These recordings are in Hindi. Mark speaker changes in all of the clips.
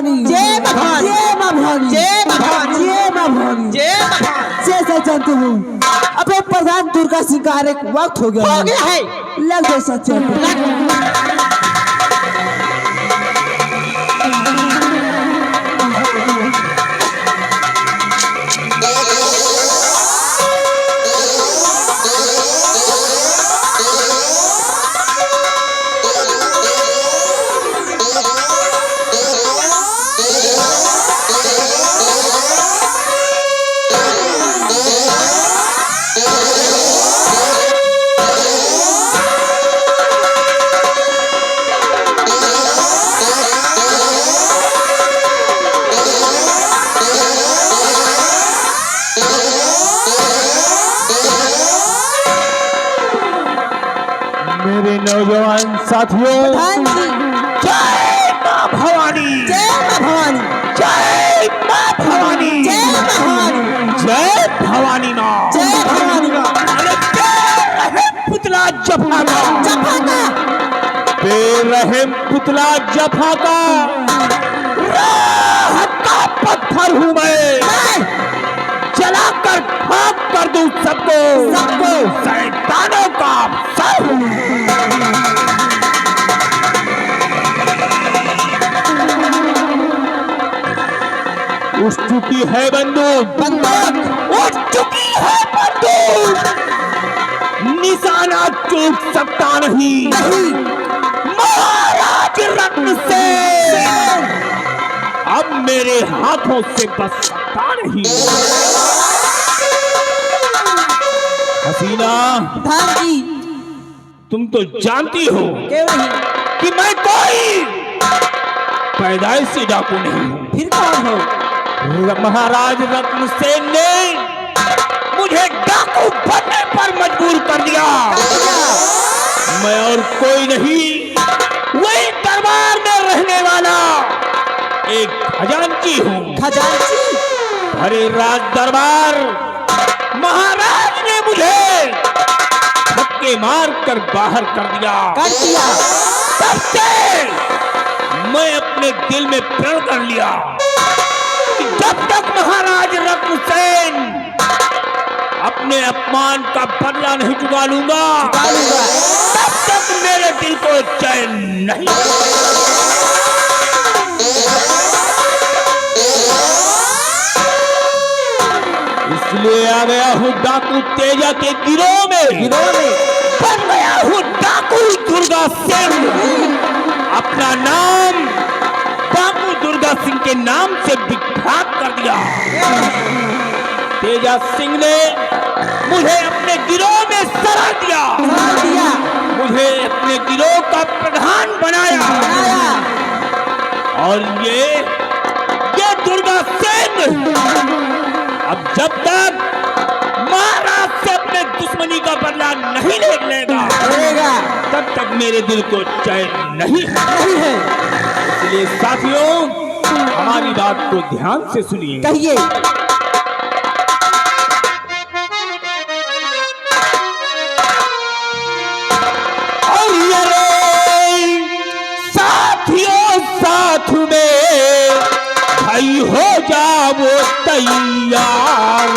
Speaker 1: भवानी
Speaker 2: जय मां भवानी
Speaker 1: जय मां भवानी
Speaker 2: जय मां भवानी
Speaker 1: जय मां भवानी
Speaker 2: जय मां भवानी।
Speaker 1: जैसे जानते हो अपने प्रधान दुर्गा सिंह का एक वक्त हो गया
Speaker 2: है
Speaker 1: लग दो सच्चे
Speaker 3: मेरे नौजवान साथियों,
Speaker 2: जय मां भवानी
Speaker 1: जय मां भवानी
Speaker 2: जय मां भवानी
Speaker 1: जय मां भवानी
Speaker 2: जय भवानी मां
Speaker 1: जय भवानी मां
Speaker 2: अरे बेरहम पुतला जफा का
Speaker 3: बेरहम पुतला जफा का
Speaker 2: राह का पत्थर हूँ मैं जलाकर खाक कर दूं सबको शैतानों का सर
Speaker 3: उठ चुकी है बंदूक
Speaker 2: उठ चुकी है बंदूक निशाना चूक सकता नहीं महाराज रत्न से अब मेरे हाथों से बच सकता नहीं।
Speaker 3: हसीना,
Speaker 1: प्रधान जी
Speaker 3: तुम तो जानती हो
Speaker 1: क्यों नहीं
Speaker 2: कि मैं कोई
Speaker 3: पैदाइशी डाकू नहीं हूँ।
Speaker 1: फिर कौन हो
Speaker 3: महाराज रत्नसेन ने
Speaker 2: मुझे डाकू बनने पर मजबूर कर दिया।
Speaker 3: मैं और कोई नहीं,
Speaker 2: वही दरबार में रहने वाला
Speaker 3: एक खजांची हूँ।
Speaker 1: खजांची
Speaker 3: अरे राज दरबार
Speaker 2: महाराज ने मुझे
Speaker 3: धक्के मार कर बाहर कर दिया।
Speaker 2: तब से
Speaker 3: मैं अपने दिल में प्रण कर लिया,
Speaker 2: जब तक महाराज रत्नसेन
Speaker 3: अपने अपमान का बदला नहीं चुका लूंगा,
Speaker 2: तब तक मेरे दिल को चैन नहीं।
Speaker 3: इसलिए आ गया हूँ डाकू तेजा के गिरोह में
Speaker 2: बन गया हूँ डाकू दुर्गा सिंह।
Speaker 3: अपना नाम डाकू दुर्गा सिंह के नाम से विख्यात कर दिया। तेजा सिंह ने मुझे अपने गिरोह में सरा दिया, मुझे अपने गिरोह का प्रधान बनाया। और ये दुर्गा सिंह अब जब तक महाराज से अपने दुश्मनी का बदला नहीं ले लेगा तब तक मेरे दिल को चैन नहीं है। इसलिए साथियों, हमारी बात को ध्यान से सुनिए।
Speaker 1: कहिए
Speaker 3: और ये साथियों, साथ में भाई हो जाओ तैयार।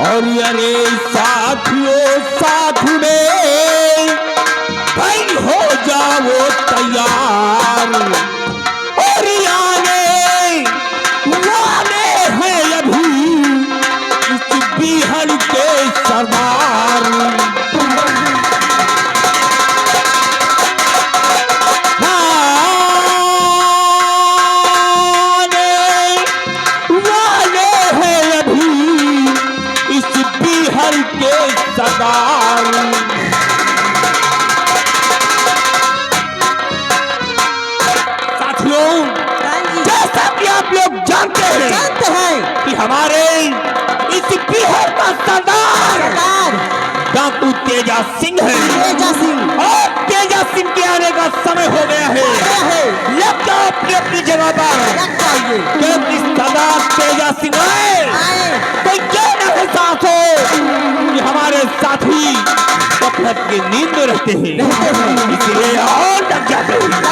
Speaker 3: और अरे साथियों, साथ में भाई हो जाओ तैयार। और आने वाले हैं अभी इस बिहार के सरदार। साथियों, जैसा कि आप लोग जानते हैं कि हमारे इस बिहार का सरदार डाकू तेजा सिंह है। और तेजा सिंह के आने का समय हो गया है। लग जाओ अपनी अपनी जगह पर, क्योंकि सरदार तेजा सिंह आए तो ये न एहसास हो कि हमारे साथी गफलत की नींद में में रहते हैं, इसलिए और लग जाते हैं।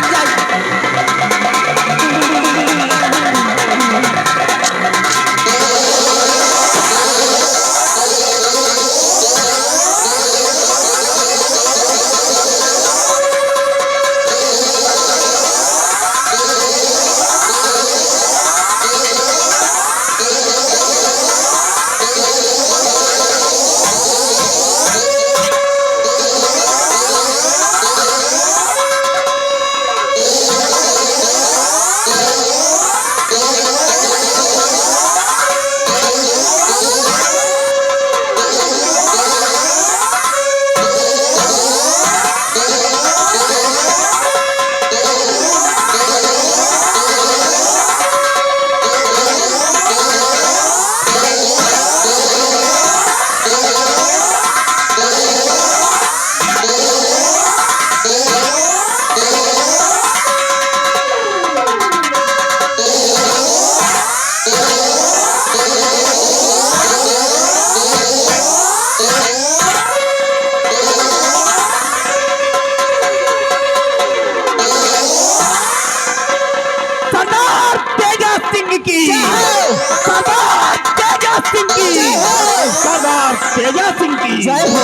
Speaker 3: तेजा सिंह की
Speaker 1: जय हो।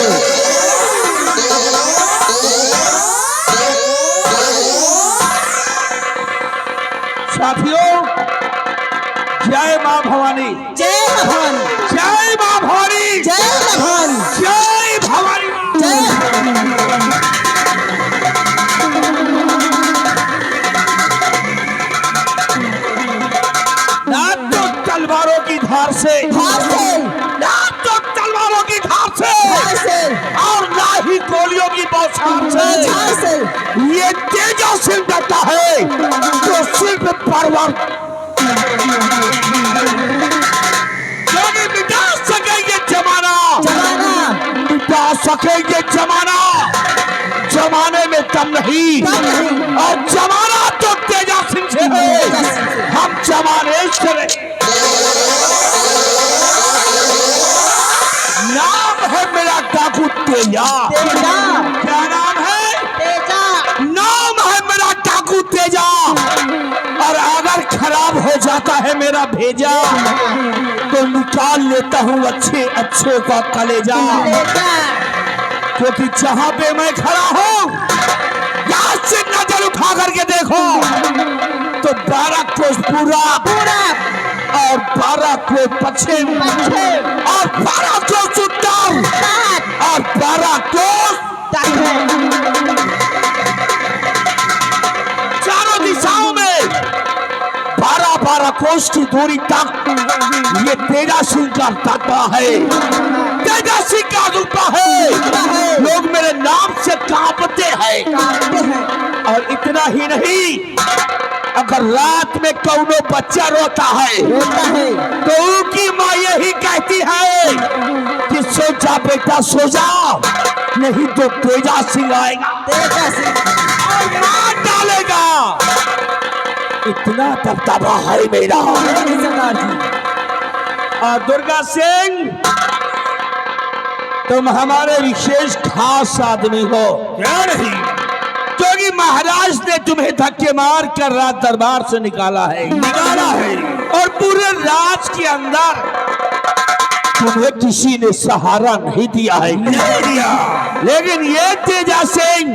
Speaker 3: साथियों, जय मां भवानी,
Speaker 1: जय भवानी,
Speaker 3: जय मां भवानी,
Speaker 1: जय भवानी,
Speaker 3: जय भवानी, ना तो तलवारों की धार से, ना तो तलवारों की धार से, और ना ही गोलियों की बौछार से ये तेजा सिंह डरता है तो सिर्फ पर्वत क्योंकि मिटा सकेंगे जमाना, मिटा सकेंगे जमाना, जमाने में दम नहीं, और जमाना तो तेजा सिंह से है, हम जमाने से नहीं। नाम है मेरा डाकू तेजा, क्या नाम है? नाम है मेरा डाकू तेजा, और अगर खराब हो जाता है मेरा भेजा तो निकाल लेता हूँ अच्छे अच्छे का कलेजा, क्योंकि जहां पे मैं खड़ा हूँ यहाँ से नजर उठा करके देखो तो 12 कोस पूरा और 12 कोस पश्चिम और 12 कोस उत्तर और 12 कोस चारों दिशाओं में 12 कोस की दूरी तक ये तेजा सिंह का ताबा है, तेजा सिंह का रुतबा है, लोग मेरे नाम से कांपते हैं। और इतना ही नहीं, अगर रात में कौनो बच्चा रोता है तो उनकी माँ यही कहती है कि सो जा बेटा सो जा, नहीं तो तेजा सिंह आएगा और मार डालेगा। इतना दबदबा है मेरा। और दुर्गा सिंह, तुम हमारे विशेष खास आदमी हो, क्या नहीं? क्योंकि महाराज ने तुम्हें धक्के मार कर रात दरबार से निकाला है, और पूरे राज के अंदर तुम्हें किसी ने सहारा नहीं दिया है, नहीं दिया। लेकिन ये तेजा सिंह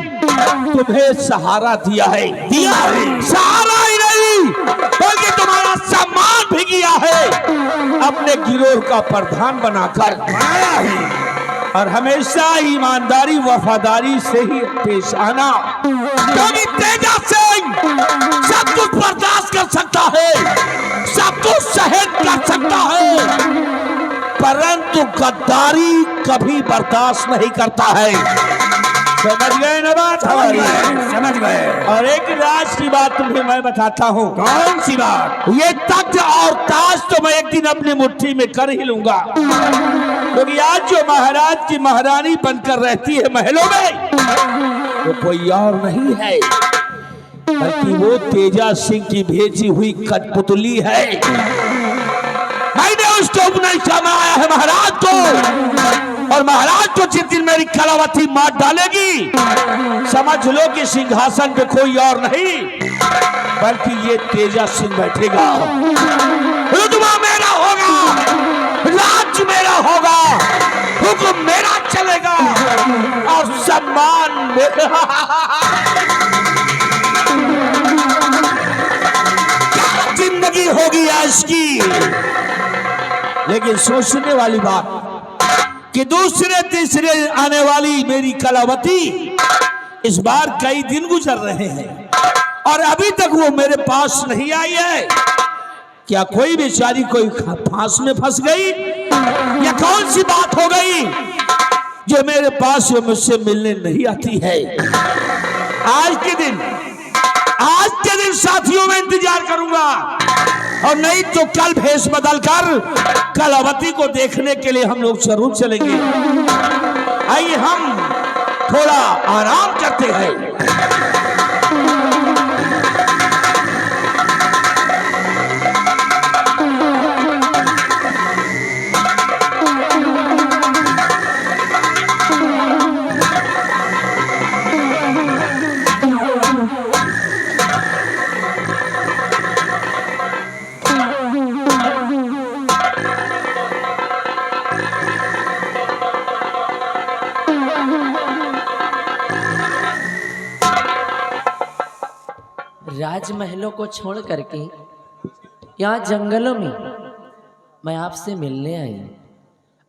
Speaker 3: तुम्हें सहारा दिया है, सहारा ही नहीं बल्कि तुम्हारा सम्मान भी किया है, अपने गिरोह का प्रधान बनाकर बनाया है, और हमेशा ईमानदारी वफादारी से ही पेश आना। क्योंकि तेजा सिंह सब कुछ बर्दाश्त कर सकता है, सब कुछ सहन कर सकता है, परंतु गद्दारी कभी बर्दाश्त नहीं करता है। समझ गए ना बात हमारी? समझ गए। और एक राज की बात तुम्हें मैं बताता हूँ। कौन सी बात? ये तख्त और ताज तो मैं एक दिन अपनी मुट्ठी में कर ही लूंगा, क्योंकि आज जो महाराज की महारानी बनकर रहती है महलों में, वो कोई और नहीं है बल्कि वो तेजा सिंह की भेजी हुई कठपुतली है। मैंने उसको उपनयन कराया है महाराज को,
Speaker 2: और महाराज को जिस दिन मेरी कलावती मार डालेगी, समझ लो कि सिंहासन पे कोई और नहीं बल्कि ये तेजा सिंह बैठेगा। रुतबा मेरा होगा, राज मेरा होगा, हुक्म मेरा चलेगा और सम्मान मेरा। क्या जिंदगी होगी आज की। लेकिन सोचने वाली बात कि दूसरे तीसरे आने वाली मेरी कलावती इस बार कई दिन गुजर रहे हैं और अभी तक वो मेरे पास नहीं आई है। क्या कोई बेचारी कोई फांस में फंस गई या कौन सी बात हो गई जो मेरे पास वो मुझसे मिलने नहीं आती है। आज के दिन साथियों में इंतजार करूंगा और नहीं तो कल भेष बदलकर कलावती को देखने के लिए हम लोग जरूर चलेंगे। आइए हम थोड़ा आराम करते हैं।
Speaker 1: राजमहलों को छोड़ करके यहाँ जंगलों में मैं आपसे मिलने आई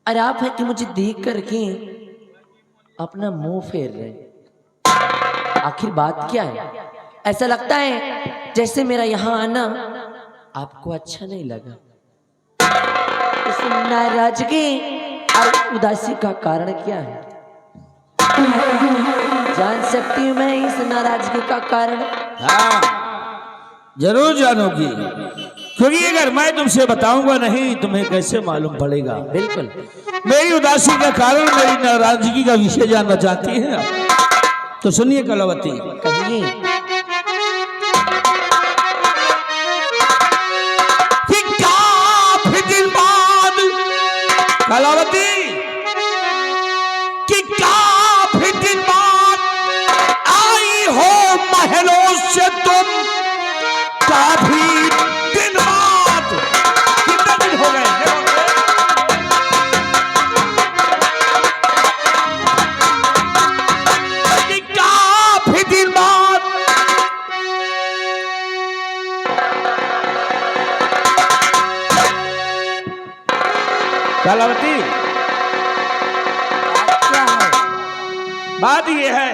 Speaker 1: और आप है कि मुझे देख करके अपना मुंह फेर रहे। आखिर बात क्या है? ऐसा लगता है जैसे मेरा यहाँ आना आपको अच्छा नहीं लगा। इस नाराजगी और उदासी का कारण क्या है? जान सकती हूँ मैं इस नाराजगी का कारण?
Speaker 2: हाँ, जरूर जानोगी, क्योंकि अगर मैं तुमसे बताऊंगा नहीं तुम्हें कैसे मालूम पड़ेगा।
Speaker 1: बिल्कुल।
Speaker 2: मेरी उदासी का कारण, मेरी नाराजगी का विषय जानना चाहती हैं तो सुनिए कलावती।
Speaker 1: कहिए।
Speaker 2: कि काफी दिन बाद कलावती, कि काफी दिन बाद आई हो महलों से तुम, काफी दिन बाद। कितने दिन हो गए? कि काफी दिन बाद कलावती,
Speaker 1: क्या है?
Speaker 2: बात ये है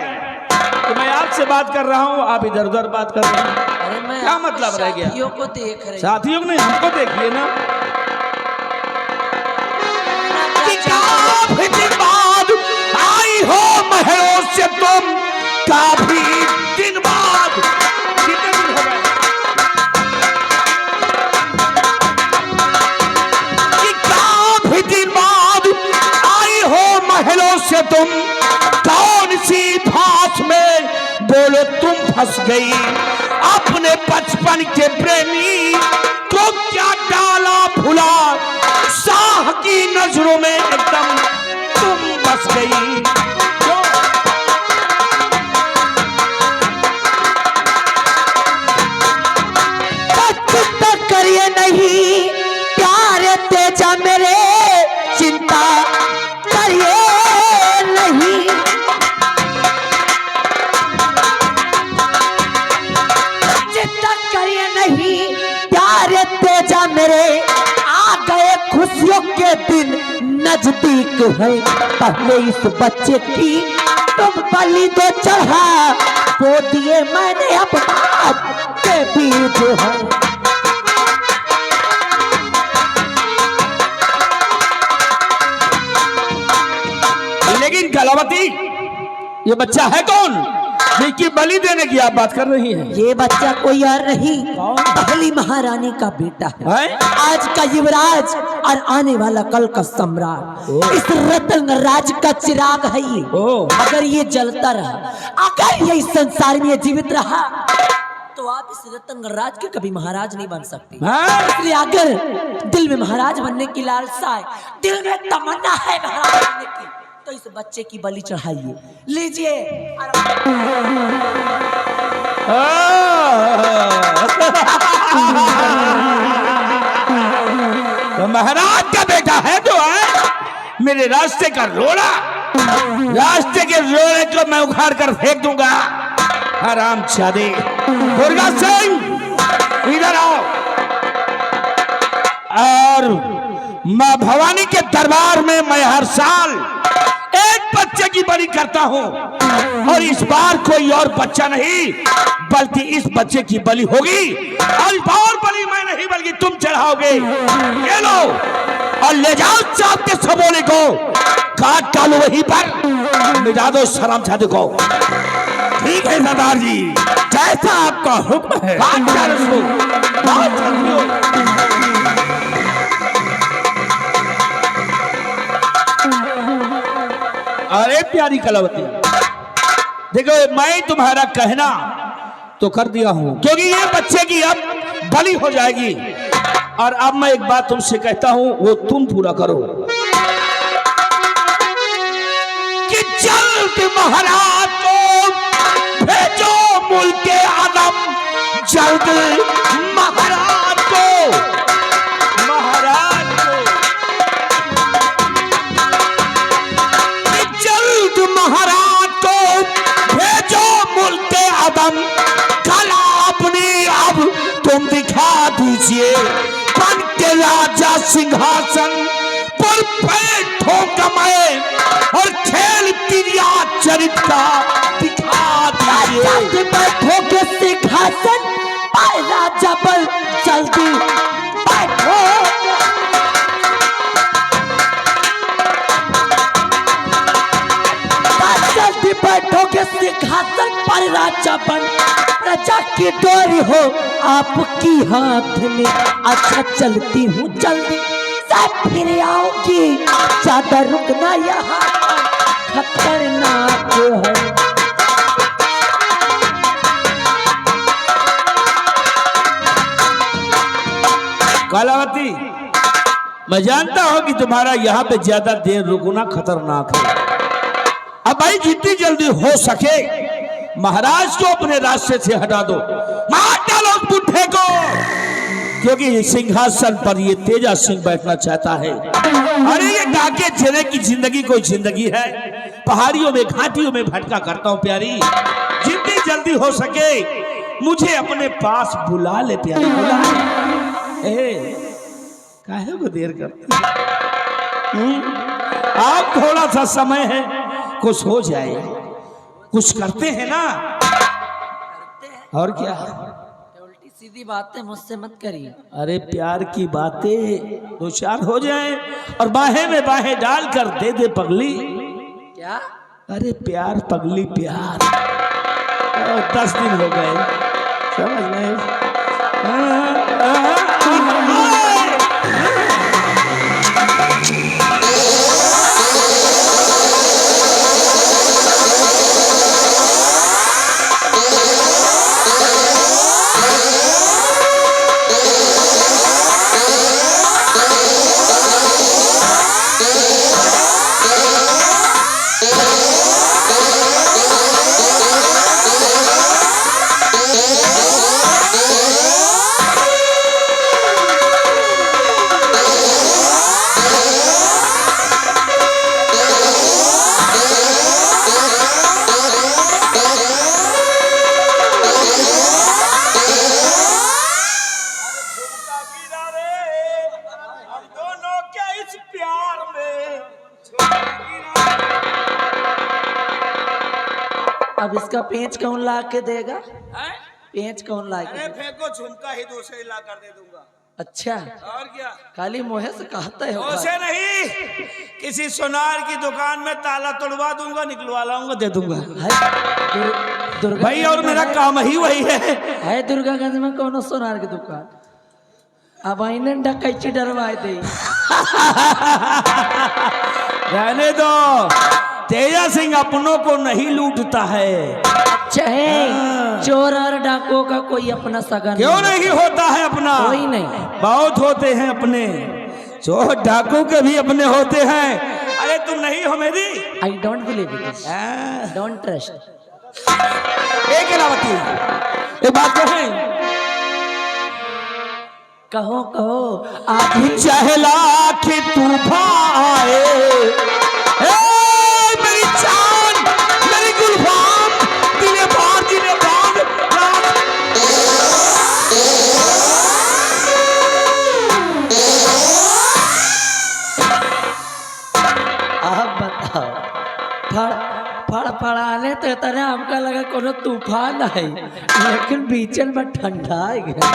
Speaker 2: कि मैं आपसे बात कर रहा हूँ, आप इधर उधर बात कर रहे हैं।
Speaker 1: अरे मैं
Speaker 2: क्या मतलब रह गया?
Speaker 1: साथियों को देख रही।
Speaker 2: साथियों ने हमको देखिए ना। कि
Speaker 1: क्या
Speaker 2: काफी दिन बाद आई हो महलों से तुम, काफी दिन बाद। कितने दिन हो गए? कि काफी दिन बाद आई हो महलों से तुम, कौन सी फांस में बोलो तुम फंस गई। अपने बचपन के प्रेमी को क्या डाला भुला, शाह की नजरों में एकदम तुम बस गई।
Speaker 1: चिंता करिए नहीं प्यारे तेजा मेरे, चिंता करिए नहीं। चिंता करिए नहीं प्यारे तेजा मेरे, आ गए खुशियों के दिन नजदीक है। पहले इस बच्चे की तुम बलि दो चढ़ा, वो दिए मैंने अब बात के बीच है।
Speaker 2: लेकिन कलावती, ये बच्चा है कौन जिसकी बलि देने की आप बात कर रही हैं?
Speaker 1: ये बच्चा कोई और नहीं, पहली महारानी का बेटा है,
Speaker 2: हैं?
Speaker 1: आज का युवराज और आने वाला कल का सम्राट। इस रत्न राज का चिराग है ये। अगर ये जलता रहा, अगर ये इस संसार में जीवित रहा, तो आप इस रत्न राज के कभी महाराज नहीं बन सकते।
Speaker 2: हैं?
Speaker 1: इसलिए अगर दिल में महाराज बनने की लालसा है, दिल में तमन्ना है महाराज बनने की, तो इस बच्चे की बलि चढ़ाइए, लीजिए।
Speaker 2: तो महाराज का बेटा है जो है मेरे रास्ते का रोड़ा, रास्ते के रोड़े को मैं उखाड़ कर फेंक दूंगा। हराम जादे, दुर्गा सिंह इधर आओ। और मां भवानी के दरबार में मैं हर साल एक बच्चे की बलि करता हूं, और इस बार कोई और बच्चा नहीं बल्कि इस बच्चे की बलि होगी। और इस बार बलि मैं नहीं बल्कि तुम चढ़ाओगे। ये लो और ले जाओ सांप के सबोले को, काट डालो वहीं पर, मिटा दो शराम छादे को।
Speaker 3: ठीक है सरदार जी, जैसा आपका हुक्म है।
Speaker 2: काट डालो उसको, बहुत जल्दी हो। अरे प्यारी कलावती, देखो मैं तुम्हारा कहना तो कर दिया हूं, क्योंकि ये बच्चे की अब बलि हो जाएगी। और अब मैं एक बात तुमसे कहता हूं, वो तुम पूरा करो कि जल्द महाराज को भेजो मुल्क के आदम, जल्द महाराज को, महाराज को जल्द महाराज को भेजो मुल्क के आदम। कला अपनी अब तुम दिखा दीजिए, बन के राजा सिंहासन पर बैठो कमाए, और खेल क्रिया चरित का दिखा दीजिए।
Speaker 1: बैठो के सिंहासन पर राजा पर, जल्दी बैठो। जल्दी बैठो के सिंहासन पर राजा बन, प्रजा की डोरी हो आपकी हाथ में। अच्छा चलती हूँ जल्दी से फिर आऊंगी, ज्यादा रुकना यहाँ खतरनाक है।
Speaker 2: कलावती, मैं जानता हूं कि तुम्हारा यहाँ पे ज्यादा देर रुकना खतरनाक है। अब भाई जितनी जल्दी हो सके महाराज को अपने रास्ते से हटा दो, मार डालो उस बुढ़े को, क्योंकि सिंहासन पर ये तेजा सिंह बैठना चाहता है। अरे ये डाके चेहरे की जिंदगी कोई जिंदगी है, पहाड़ियों में घाटियों में भटका करता हूं प्यारी। जितनी जल्दी हो सके मुझे अपने पास बुला ले प्यारी, बुला ले। काहे को देर करती? आप थोड़ा सा समय है, कुछ हो जाए, कुछ करते हैं ना, और क्या।
Speaker 1: उल्टी सीधी बातें मुझसे मत करिए।
Speaker 2: अरे प्यार की बातें दो चार हो जाए, और बाहें में बाहें डालकर दे दे पगली।
Speaker 1: क्या?
Speaker 2: अरे प्यार पगली प्यार, 10 दिन हो गए, समझ में।
Speaker 1: अब इसका पेंच कौन ला के देगा? पेंच कौन ला के?
Speaker 3: फेंको, झुमका ही दूसरे ला कर दे दूंगा।
Speaker 1: अच्छा,
Speaker 3: और क्या?
Speaker 1: खाली मोहे से कहता है
Speaker 3: उसे नहीं, किसी सोनार की दुकान में ताला तोड़वा दूंगा, निकलवा लाऊंगा, दे दूंगा।
Speaker 1: दुर्गा
Speaker 2: भाई और मेरा काम ही वही
Speaker 1: है। दुर्गागंज में कौन सोनार की दुकान? अब आईने डकैची डरवाए दे।
Speaker 2: रहने दो, तेजा सिंह अपनों को नहीं लूटता है।
Speaker 1: अच्छा है, चोर और डाकुओं का कोई अपना सगा
Speaker 2: क्यों नहीं होता है अपना?
Speaker 1: कोई नहीं।
Speaker 2: बहुत होते हैं अपने, चोर डाकू के भी अपने होते हैं। अरे तुम नहीं हो मेरी?
Speaker 1: I don't believe it, don't trust.
Speaker 2: एक कलावती, एक बात कहें,
Speaker 1: कहो कहो।
Speaker 2: आधी चाहे लाख तूफान आए, मेरी जान, मेरी गुलफाम, दिने बाद
Speaker 1: आप बताओ, फड़फड़ाने तो तरह हमका लगा कोनो तूफान है, लेकिन बीचन में ठंडा है गया।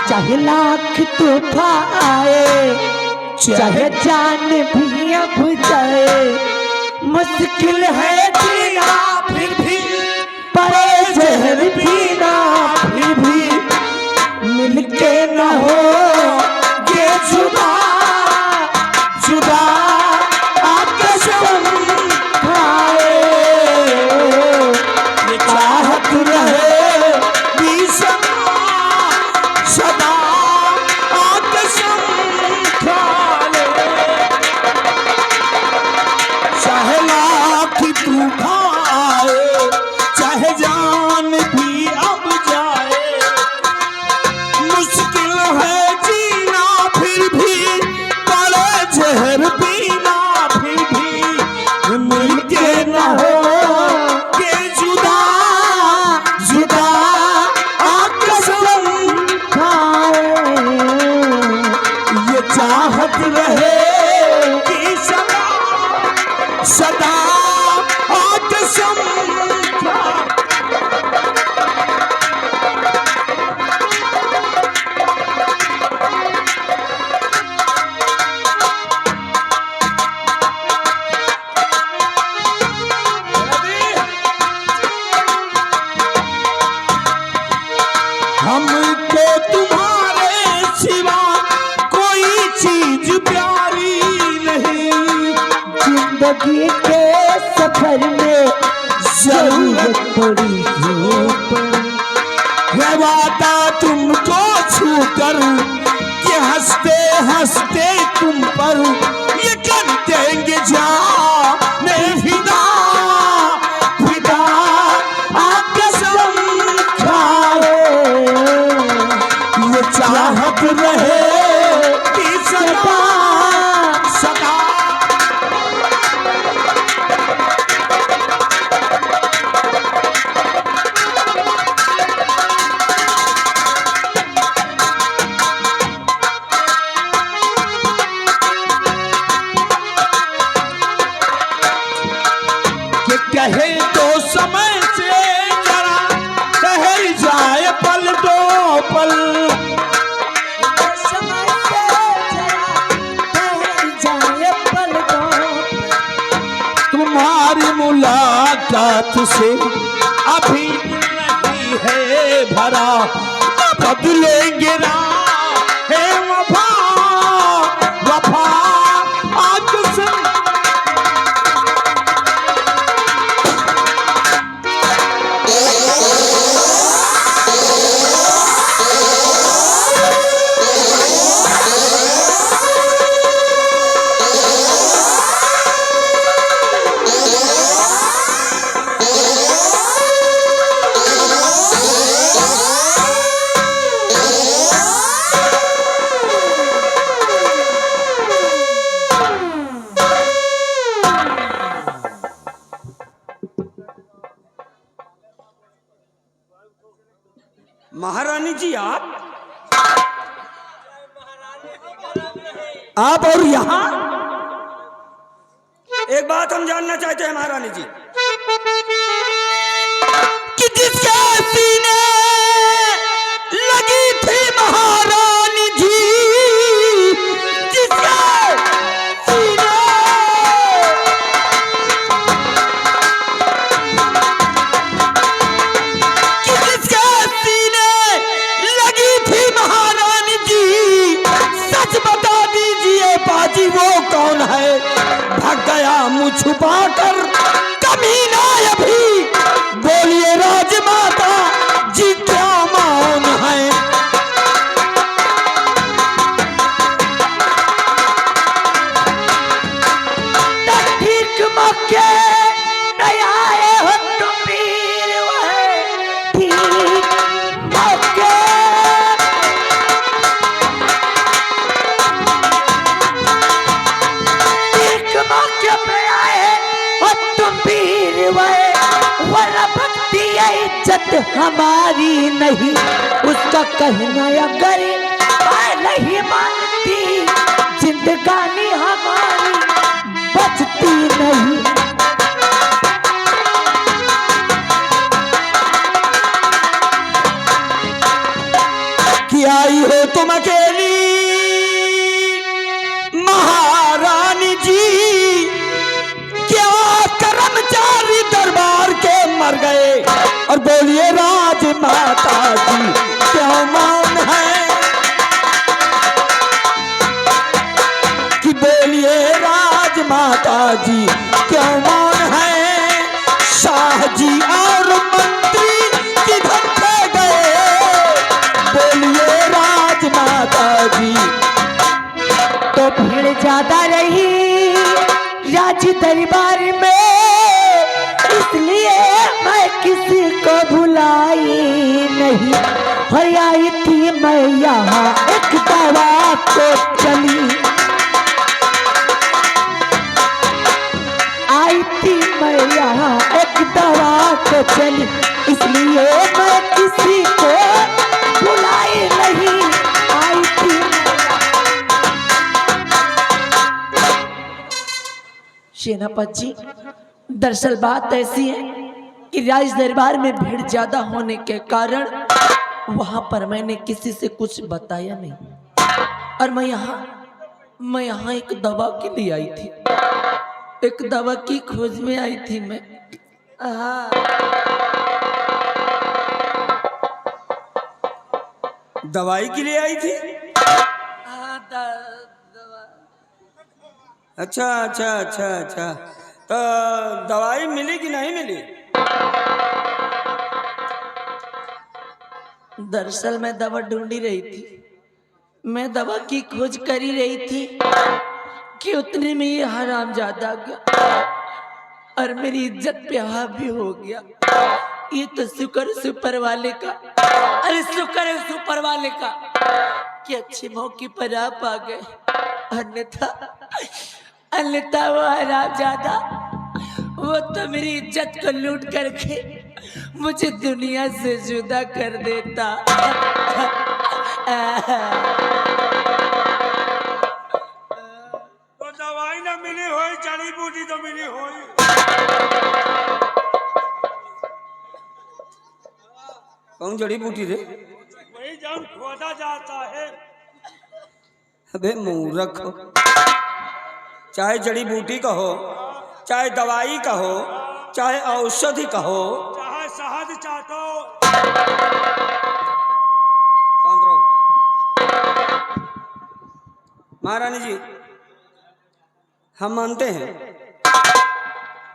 Speaker 1: चाहे लाख तूफान आए, चाहे जान भी अब जाए, मुश्किल है जीना फिर भी, परे जहर पीना फिर भी, मिलके न हो ये जुदा जुदा कसम खाए, ये चाहत रहे भीषण सदा कसम खाए, चाहे लाख तूफान आए, चाहे जान भी अब जाए, मुश्किल है जीना फिर भी, पड़े जहर पीना फिर भी, मिलके न हो के जुदा जुदा कसम खाए, ये चाहत रहे कि सदा सदा कसम खाए। हमको तुम्हारे सिवा कोई चीज प्यारी नहीं, जिंदगी के सफर में जरूरत पड़ी है वादा तुमको छू कर, कि हंसते हंसते तुम पर ये कर देंगे जाने फिदा फिदा कसम खाए, ये चाहत रहे कि सदा सदा। कि कहे तो समय से जरा ठहर जाए पल दो पल, समय से जरा ठहर जाए पल दो,
Speaker 2: तुम्हारी मुलाकात से अभी नहीं है भरा, बदलेंगे ना है वफा वफा कसम।
Speaker 3: महारानी जी आप और यहाँ एक बात हम जानना चाहते हैं महारानी जी,
Speaker 2: कि जिसके सीने लगी थी महारानी जी, जिसके सीने कि जिसके सीने लगी थी महारानी जी, सच बता दीजिए बाजी वो कौन है, भाग गया मुँह छुपा कर
Speaker 1: इज्जत हमारी नहीं, उसका कहना अगर मैं नहीं मानती, जिंदगानी हमारी बचती नहीं।
Speaker 2: कि आई हो तुम अकेली महारानी जी, क्या कर्मचारी दरबार के मर गए, और बोलिए राज माता जी क्यों मौन है, कि बोलिए राज माता जी क्यों मौन है, शाह जी और मंत्री किधर थे गए, बोलिए राज माता जी।
Speaker 1: तो भीड़ ज्यादा रही राज दरबार में, इसलिए मैं किसी को भुलाई नहीं। और आई थी मैं यहाँ एक दवा को चली, आई थी मैं यहाँ एक दवा को चली, इसलिए मैं किसी को भुलाई नहीं। आई थी सेनापति जी, दरअसल बात ऐसी है कि राज दरबार में भीड़ ज्यादा होने के कारण वहां पर मैंने किसी से कुछ बताया नहीं, और मैं यहाँ एक दवा के लिए आई थी, एक दवा की खोज में आई थी मैं। हाँ,
Speaker 2: दवाई के लिए आई थी?
Speaker 1: हाँ, दवा।
Speaker 2: अच्छा अच्छा अच्छा अच्छा, तो दवाई मिली कि नहीं मिली?
Speaker 1: दरअसल मैं दवा ढूंढी रही थी, मैं दवा की खोज कर ही रही थी कि उतने में ये हरामजादा आ गया और मेरी इज्जत पे हावी हो गया। ये तो शुक्र सुपर वाले का, अरे शुक्र है सुपर वाले का कि अच्छे मौके पर आप आ गए, अन्यथा वो हरामजादा वो तो मेरी इज्जत को लूट करके मुझे दुनिया से जुदा कर देता।
Speaker 3: तो दवाई ना मिली हो, जड़ी बूटी तो मिली हो।
Speaker 2: कौन जड़ी बूटी रे?
Speaker 3: वही जान खोदा जाता है।
Speaker 2: अबे मूर्ख, चाहे जड़ी बूटी कहो, चाहे दवाई कहो, चाहे औषधि कहो,
Speaker 3: चाहे शहद चाटो।
Speaker 2: शांत रहो। महारानी जी, हम मानते हैं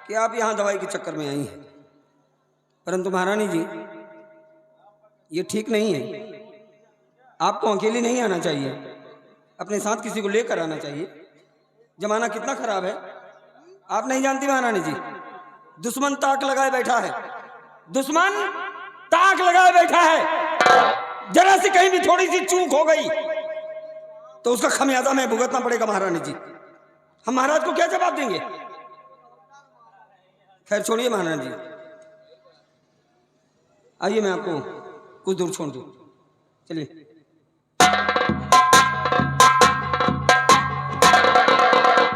Speaker 2: कि आप यहाँ दवाई के चक्कर में आई हैं, परंतु महारानी जी ये ठीक नहीं है। आपको अकेले नहीं आना चाहिए, अपने साथ किसी को लेकर आना चाहिए। जमाना कितना खराब है आप नहीं जानती महारानी जी। दुश्मन ताक लगाए बैठा है, दुश्मन ताक लगाए बैठा है। जरा सी कहीं भी थोड़ी सी चूक हो गई तो उसका खमियाजा हमें भुगतना पड़ेगा महारानी जी। हम महाराज को क्या जवाब देंगे? खैर छोड़िए महारानी जी, आइए मैं आपको कुछ दूर छोड़ दूं, चलिए।